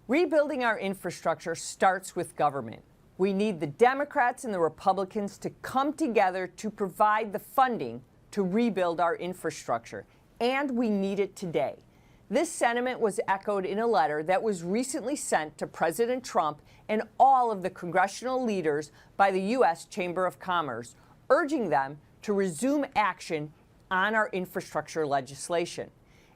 Rebuilding our infrastructure starts with government. We need the Democrats and the Republicans to come together to provide the funding to rebuild our infrastructure, and we need it today. This sentiment was echoed in a letter that was recently sent to President Trump and all of the congressional leaders by the U.S. Chamber of Commerce, urging them to resume action on our infrastructure legislation.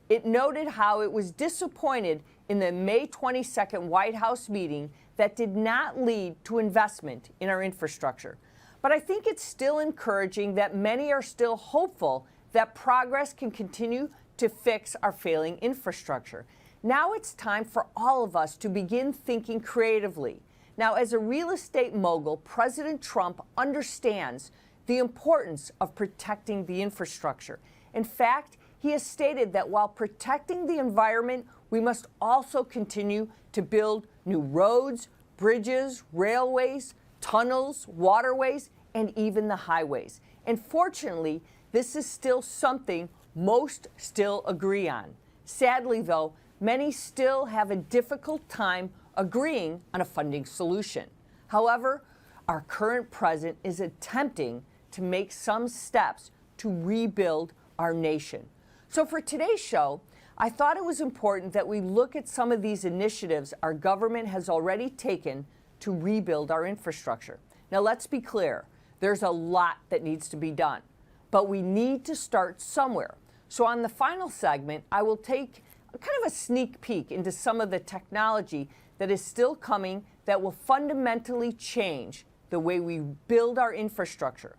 It noted how it was disappointed in the May 22nd White House meeting that did not lead to investment in our infrastructure. But I think it's still encouraging that many are still hopeful that progress can continue to fix our failing infrastructure. Now it's time for all of us to begin thinking creatively. Now, as a real estate mogul, President Trump understands the importance of protecting the infrastructure. In fact, he has stated that while protecting the environment, we must also continue to build new roads, bridges, railways, tunnels, waterways, and even the highways. And fortunately, this is still something most still agree on. Sadly, though, many still have a difficult time agreeing on a funding solution. However, our current president is attempting to make some steps to rebuild our nation. So for today's show, I thought it was important that we look at some of these initiatives our government has already taken to rebuild our infrastructure. Now, let's be clear. There's a lot that needs to be done, but we need to start somewhere. So on the final segment, I will take kind of a sneak peek into some of the technology that is still coming that will fundamentally change the way we build our infrastructure,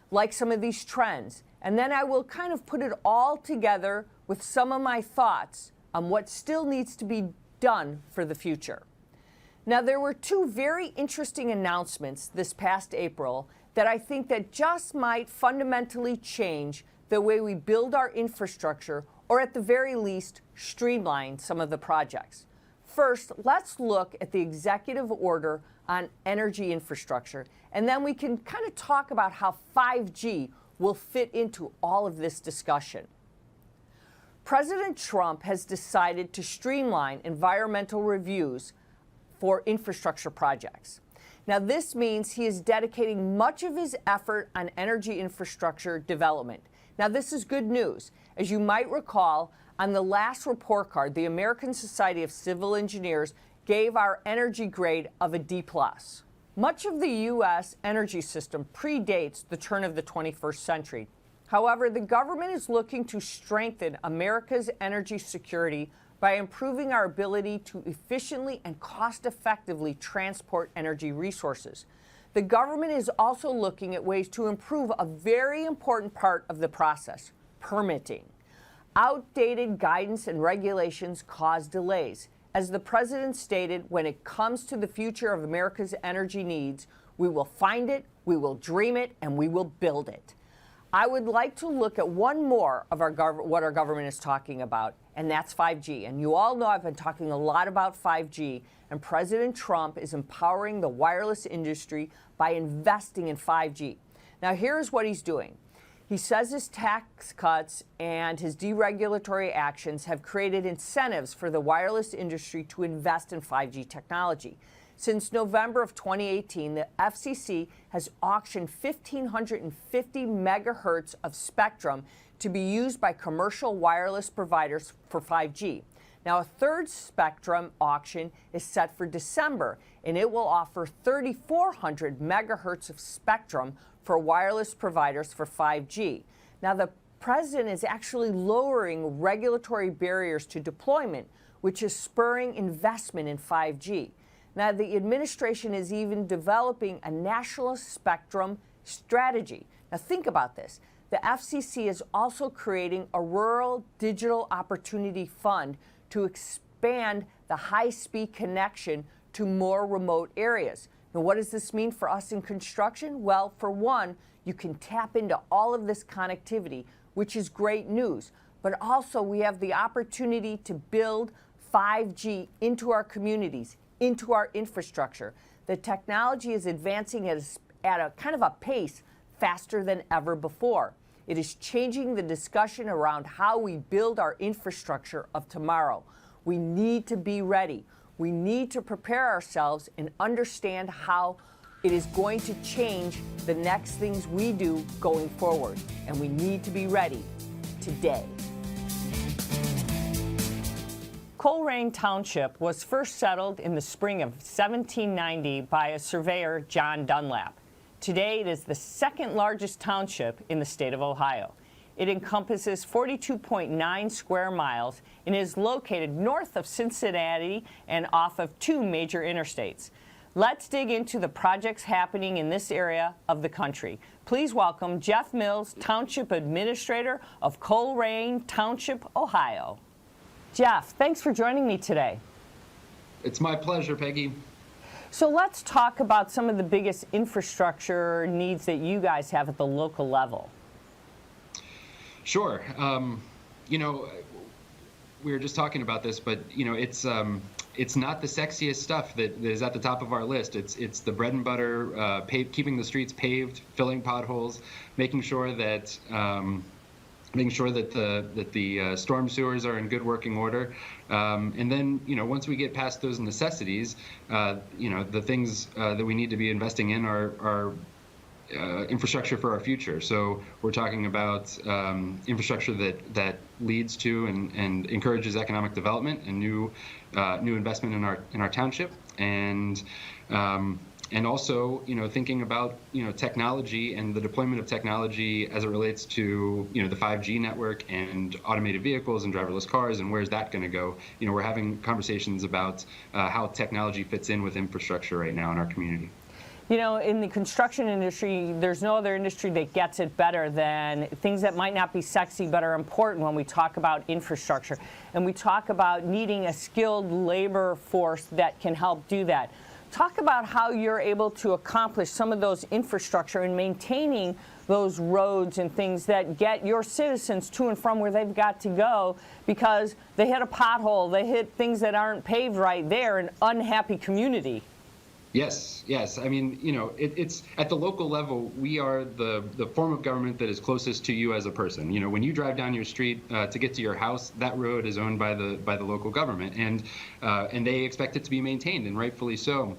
like some of these trends. And then I will kind of put it all together with some of my thoughts on what still needs to be done for the future. Now, there were two very interesting announcements this past April that I think that just might fundamentally change the way we build our infrastructure, or at the very least, streamline some of the projects. First, let's look at the executive order on energy infrastructure, and then we can kind of talk about how 5G will fit into all of this discussion. President Trump has decided to streamline environmental reviews for infrastructure projects. Now, this means he is dedicating much of his effort on energy infrastructure development. Now, this is good news. As you might recall, on the last report card, the American Society of Civil Engineers gave our energy grade of a D+. Much of the U.S. energy system predates the turn of the 21st century. However, the government is looking to strengthen America's energy security by improving our ability to efficiently and cost-effectively transport energy resources. The government is also looking at ways to improve a very important part of the process, permitting. Outdated guidance and regulations cause delays. As the president stated, when it comes to the future of America's energy needs, we will find it, we will dream it, and we will build it. I would like to look at one more of what our government is talking about, and that's 5G. And you all know I've been talking a lot about 5G, and President Trump is empowering the wireless industry by investing in 5G. Now, here's what he's doing. He says his tax cuts and his deregulatory actions have created incentives for the wireless industry to invest in 5G technology. Since November of 2018, the FCC has auctioned 1,550 megahertz of spectrum to be used by commercial wireless providers for 5G. Now, a third spectrum auction is set for December, and it will offer 3,400 megahertz of spectrum for wireless providers for 5G. Now, the president is actually lowering regulatory barriers to deployment, which is spurring investment in 5G. Now, the administration is even developing a national spectrum strategy. Now, think about this. The FCC is also creating a Rural Digital Opportunity Fund to expand the high-speed connection to more remote areas. Now, what does this mean for us in construction? Well, for one, you can tap into all of this connectivity, which is great news. But also, we have the opportunity to build 5G into our communities, into our infrastructure. The technology is advancing at a kind of a pace faster than ever before. It is changing the discussion around how we build our infrastructure of tomorrow. We need to be ready. We need to prepare ourselves and understand how it is going to change the next things we do going forward. And we need to be ready today. Colerain Township was first settled in the spring of 1790 by a surveyor, John Dunlap. Today, it is the second largest township in the state of Ohio. It encompasses 42.9 square miles and is located north of Cincinnati and off of two major interstates. Let's dig into the projects happening in this area of the country. Please welcome Geoff Milz, Township Administrator of Colerain Township, Ohio. Geoff, thanks for joining me today. It's my pleasure, Peggy. So let's talk about some of the biggest infrastructure needs that you guys have at the local level. Sure. You know, we were just talking about this, but you know, it's not the sexiest stuff that is at the top of our list. It's the bread and butter, keeping the streets paved, filling potholes, making sure that the storm sewers are in good working order, and then you know, once we get past those necessities, you know, the things that we need to be investing in are infrastructure for our future. So we're talking about infrastructure that leads to and encourages economic development and new investment in our township, and also, you know, thinking about, you know, technology and the deployment of technology as it relates to, you know, the 5G network and automated vehicles and driverless cars, and where's that going to go? You know, we're having conversations about how technology fits in with infrastructure right now in our community. You know, in the construction industry, there's no other industry that gets it better than things that might not be sexy but are important when we talk about infrastructure. And we talk about needing a skilled labor force that can help do that. Talk about how you're able to accomplish some of those infrastructure and maintaining those roads and things that get your citizens to and from where they've got to go, because they hit a pothole, they hit things that aren't paved right. They're an unhappy community. Yes, yes. I mean, you know, it's at the local level, we are the form of government that is closest to you as a person. You know, when you drive down your street to get to your house, that road is owned by the local government, and they expect it to be maintained, and rightfully so.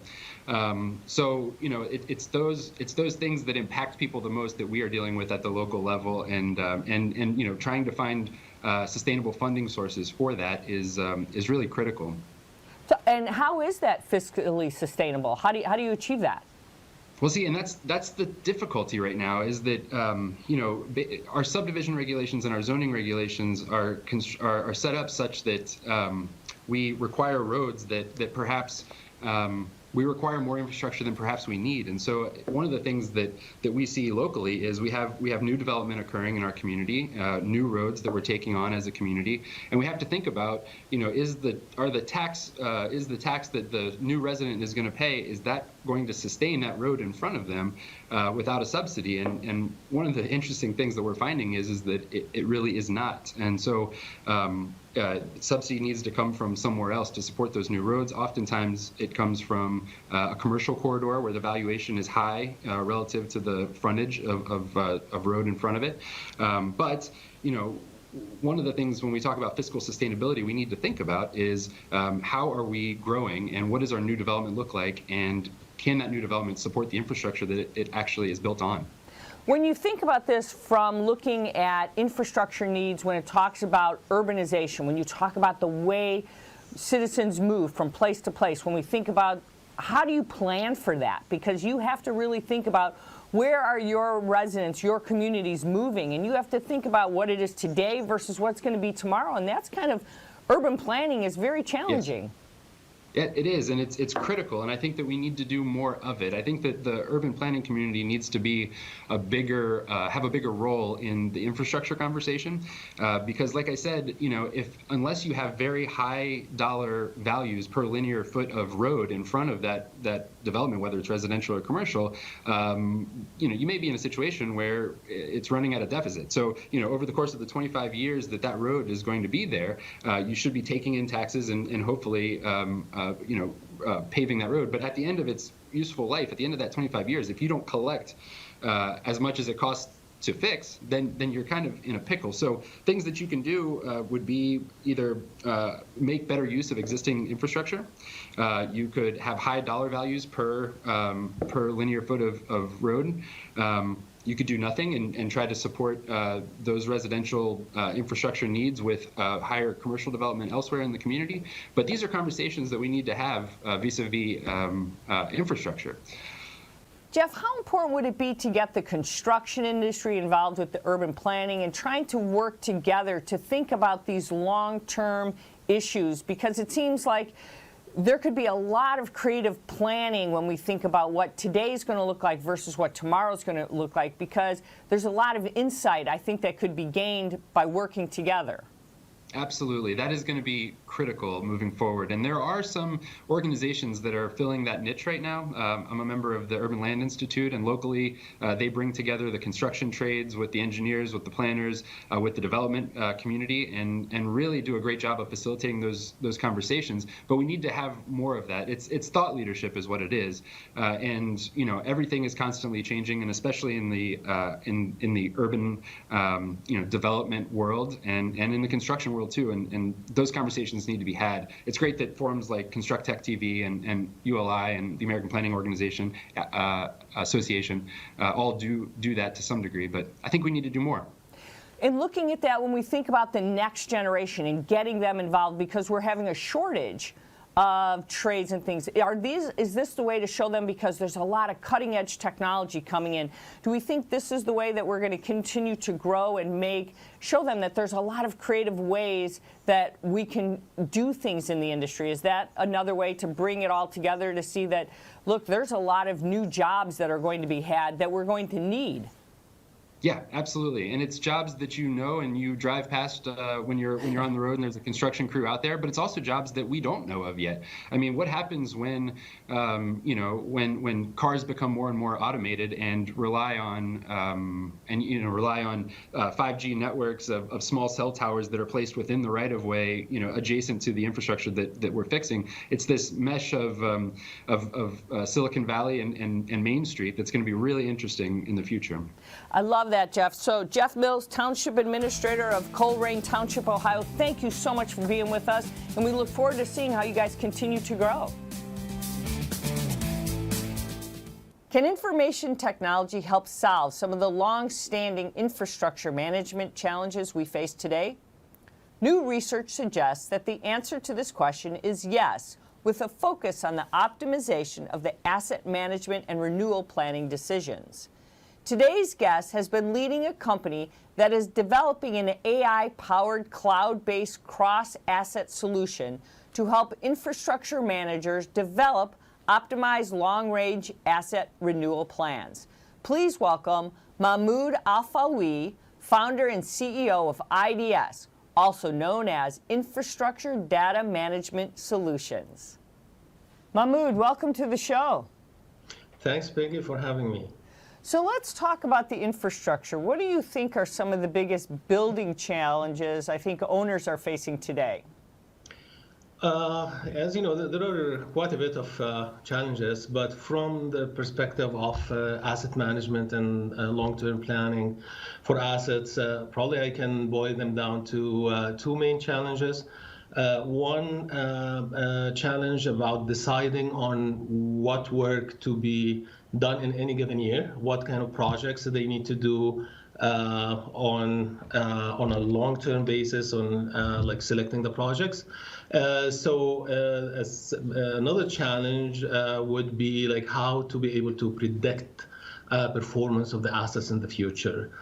So you know, it's those things that impact people the most that we are dealing with at the local level, and you know, trying to find sustainable funding sources for that is really critical. So, and how is that fiscally sustainable? How do you achieve that? Well, see, and that's the difficulty right now, is that you know, our subdivision regulations and our zoning regulations are set up such that we require roads that perhaps we require more infrastructure than perhaps we need. And so one of the things that we see locally is we have new development occurring in our community, new roads that we're taking on as a community, and we have to think about, you know, is the tax that the new resident is going to pay, is that going to sustain that road in front of them without a subsidy? And one of the interesting things that we're finding is that it really is not. And so subsidy needs to come from somewhere else to support those new roads. Oftentimes it comes from a commercial corridor where the valuation is high relative to the frontage of road in front of it. But, you know, one of the things when we talk about fiscal sustainability we need to think about is how are we growing, and what does our new development look like, and can that new development support the infrastructure that it actually is built on? When you think about this from looking at infrastructure needs, when it talks about urbanization, when you talk about the way citizens move from place to place, when we think about how do you plan for that? Because you have to really think about where are your residents, your communities moving, and you have to think about what it is today versus what's going to be tomorrow, and that's kind of, urban planning is very challenging. Yes. Yeah, it is, and it's critical, and I think that we need to do more of it. I think that the urban planning community needs to be have a bigger role in the infrastructure conversation, because, like I said, you know, unless you have very high dollar values per linear foot of road in front of that development, whether it's residential or commercial, you know, you may be in a situation where it's running at a deficit. So, you know, over the course of the 25 years that road is going to be there, you should be taking in taxes and hopefully paving that road. But at the end of its useful life, at the end of that 25 years, if you don't collect as much as it costs to fix, then you're kind of in a pickle. So things that you can do would be either make better use of existing infrastructure. You could have high dollar values per linear foot of road. You could do nothing and try to support those residential infrastructure needs with higher commercial development elsewhere in the community. But these are conversations that we need to have vis-a-vis infrastructure. Geoff, how important would it be to get the construction industry involved with the urban planning and trying to work together to think about these long-term issues? Because it seems like there could be a lot of creative planning when we think about what today's going to look like versus what tomorrow's going to look like, because there's a lot of insight, I think, that could be gained by working together. Absolutely. That is going to be critical moving forward. And there are some organizations that are filling that niche right now. I'm a member of the Urban Land Institute, and locally they bring together the construction trades with the engineers, with the planners, with the development community, and really do a great job of facilitating those conversations. But we need to have more of that. It's thought leadership is what it is. And everything is constantly changing, and especially in the urban development world and in the construction world too, and those conversations need to be had. It's great that forums like Construct Tech TV and ULI and the American Planning Organization Association all do that to some degree, but I think we need to do more. And looking at that, when we think about the next generation and getting them involved, because we're having a shortage of trades and things, is this the way to show them, because there's a lot of cutting edge technology coming in? Do we think this is the way that we're going to continue to grow and show them that there's a lot of creative ways that we can do things in the industry? Is that another way to bring it all together to see that, look, there's a lot of new jobs that are going to be had that we're going to need? Yeah, absolutely. And it's jobs that and you drive past when you're on the road and there's a construction crew out there, but it's also jobs that we don't know of yet. I mean, what happens when when cars become more and more automated and rely on 5G networks of small cell towers that are placed within the right of way, adjacent to the infrastructure that we're fixing? It's this mesh of Silicon Valley and Main Street that's going to be really interesting in the future. I love that, Geoff. So, Geoff Milz, Township Administrator of Colerain Township, Ohio, thank you so much for being with us, and we look forward to seeing how you guys continue to grow. Can information technology help solve some of the long-standing infrastructure management challenges we face today? New research suggests that the answer to this question is yes, with a focus on the optimization of the asset management and renewal planning decisions. Today's guest has been leading a company that is developing an AI-powered cloud-based cross-asset solution to help infrastructure managers develop optimized long-range asset renewal plans. Please welcome Mahmoud Halfawy, founder and CEO of IDS, also known as Infrastructure Data Management Solutions. Mahmoud, welcome to the show. Thanks, Peggy, for having me. So let's talk about the infrastructure. What do you think are some of the biggest building challenges I think owners are facing today? As you know, there are quite a bit of challenges, but from the perspective of asset management and long-term planning for assets, probably I can boil them down to two main challenges. One challenge about deciding on what work to be done in any given year, what kind of projects they need to do on a long-term basis, on like selecting the projects. Another challenge would be like how to be able to predict performance of the assets in the future.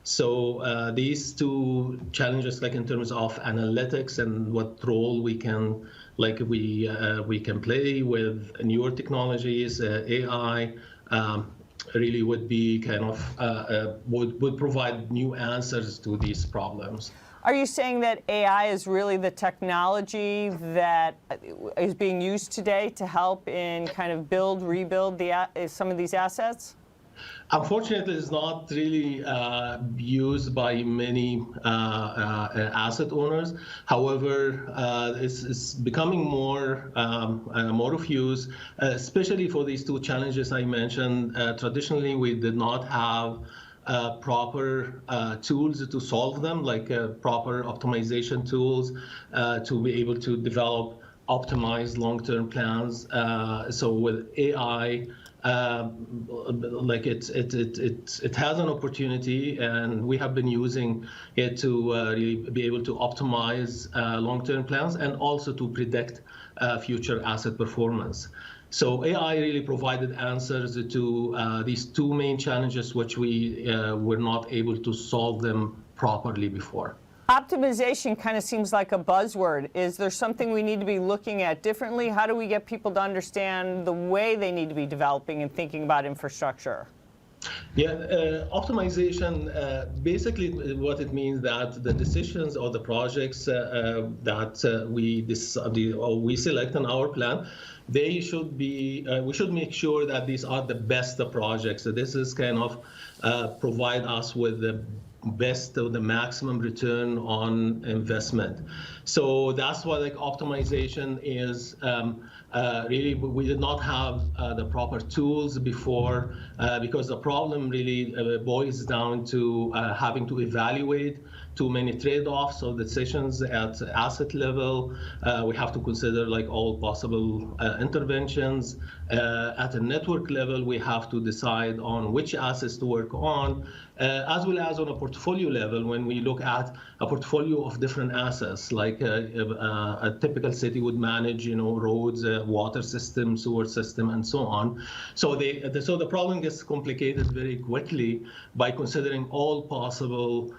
So these two challenges, like in terms of analytics and what role we can play with newer technologies, AI, really would be kind of would provide new answers to these problems. Are you saying that AI is really the technology that is being used today to help in kind of rebuild some of these assets? Unfortunately, it's not really used by many asset owners. However, it's becoming more of use, especially for these two challenges I mentioned. Traditionally, we did not have proper tools to solve them, like proper optimization tools to be able to develop optimized long-term plans. So with AI, like it has an opportunity, and we have been using it to really be able to optimize long-term plans and also to predict future asset performance. So AI really provided answers to these two main challenges, which we were not able to solve them properly before. Optimization kind of seems like a buzzword. Is there something we need to be looking at differently? How do we get people to understand the way they need to be developing and thinking about infrastructure? Yeah, optimization, basically what it means that the decisions or the projects that we select on our plan, they should be, we should make sure that these are the best projects. So this is kind of provide us with the best or the maximum return on investment. So that's why like optimization is really, we did not have the proper tools before because the problem really boils down to having to evaluate too many trade-offs or decisions at asset level. We have to consider like all possible interventions. At a network level, we have to decide on which assets to work on, as well as on a portfolio level when we look at a portfolio of different assets, like a typical city would manage, roads, water system, sewer system, and so on. So the problem gets complicated very quickly by considering all possible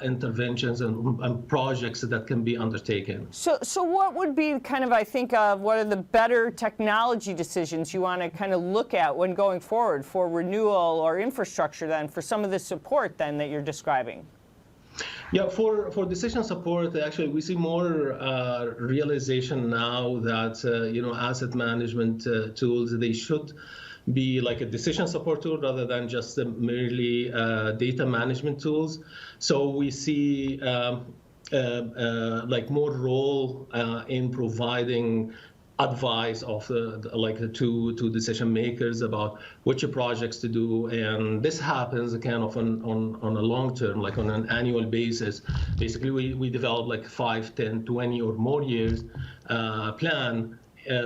interventions and projects that can be undertaken. So what would be kind of, I think of, what are the better technology decisions you want to kind of look at when going forward for renewal or infrastructure then, for some of the support then that you're describing? Yeah, for decision support, actually, we see more realization now that, asset management tools, they should be like a decision support tool rather than just merely data management tools. So we see like more role in providing advice of to decision makers about which projects to do, and this happens kind of on a long term, like on an annual basis. Basically, we develop like 5, 10, 20 or more years plan.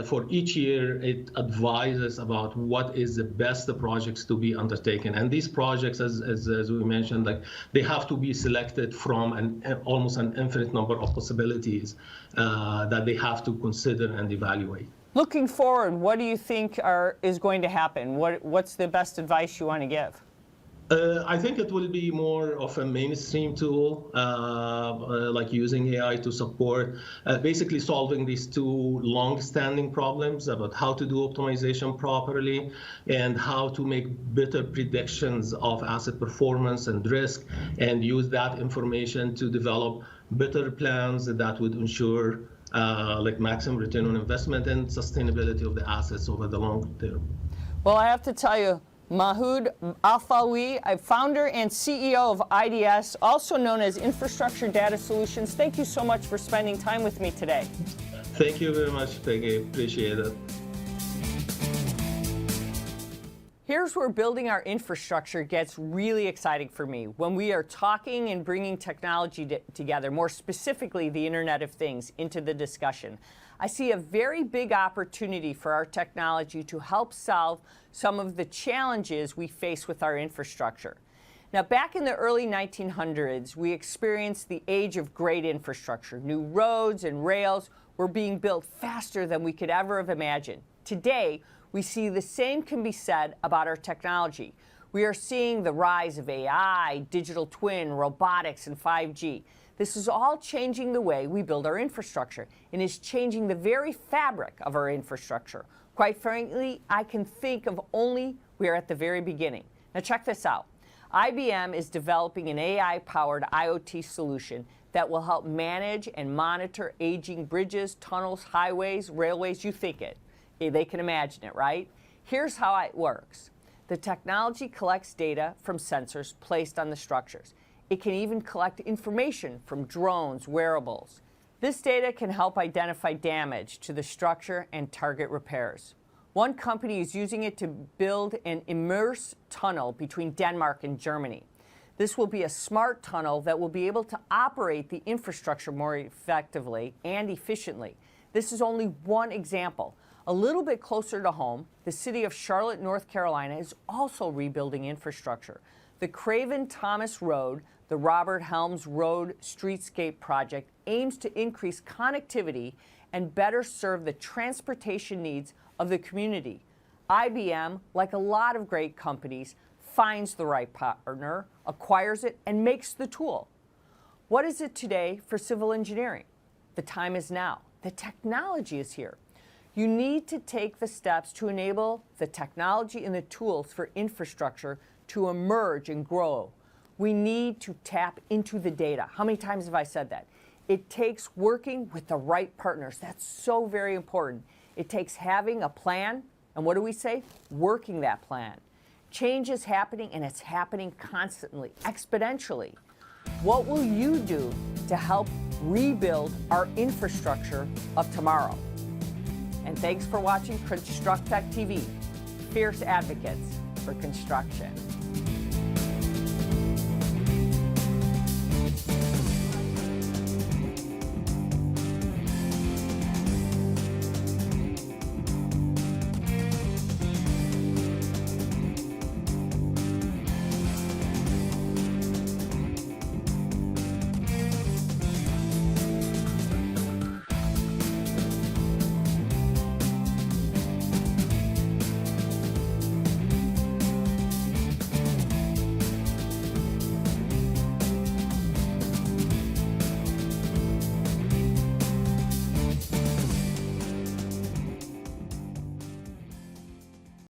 For each year, it advises about what is the best projects to be undertaken. And these projects, as we mentioned, like they have to be selected from almost an infinite number of possibilities that they have to consider and evaluate. Looking forward, what do you think is going to happen? What's the best advice you want to give? I think it will be more of a mainstream tool, like using AI to support basically solving these two long-standing problems about how to do optimization properly and how to make better predictions of asset performance and risk, and use that information to develop better plans that would ensure like maximum return on investment and sustainability of the assets over the long term. Well, I have to tell you, Mahmoud Halfawy, founder and CEO of IDS, also known as Infrastructure Data Solutions. Thank you so much for spending time with me today. Thank you very much, Peggy. Appreciate it. Here's where building our infrastructure gets really exciting for me, when we are talking and bringing technology together, more specifically the Internet of Things, into the discussion. I see a very big opportunity for our technology to help solve some of the challenges we face with our infrastructure. Now, back in the early 1900s, we experienced the age of great infrastructure. New roads and rails were being built faster than we could ever have imagined. Today, we see the same can be said about our technology. We are seeing the rise of AI, digital twin, robotics, and 5G. This is all changing the way we build our infrastructure and is changing the very fabric of our infrastructure. Quite frankly, I can think of only we're at the very beginning. Now check this out. IBM is developing an AI-powered IoT solution that will help manage and monitor aging bridges, tunnels, highways, railways. You think it. They can imagine it, right? Here's how it works. The technology collects data from sensors placed on the structures. It can even collect information from drones, wearables. This data can help identify damage to the structure and target repairs. One company is using it to build an immersed tunnel between Denmark and Germany. This will be a smart tunnel that will be able to operate the infrastructure more effectively and efficiently. This is only one example. A little bit closer to home, the city of Charlotte, North Carolina is also rebuilding infrastructure. The Craven Thomas Road, the Robert Helms Road Streetscape project, aims to increase connectivity and better serve the transportation needs of the community. IBM, like a lot of great companies, finds the right partner, acquires it, and makes the tool. What is it today for civil engineering? The time is now. The technology is here. You need to take the steps to enable the technology and the tools for infrastructure to emerge and grow. We need to tap into the data. How many times have I said that? It takes working with the right partners. That's so very important. It takes having a plan, and what do we say? Working that plan. Change is happening, and it's happening constantly, exponentially. What will you do to help rebuild our infrastructure of tomorrow? And thanks for watching Construct Tech TV, fierce advocates for construction.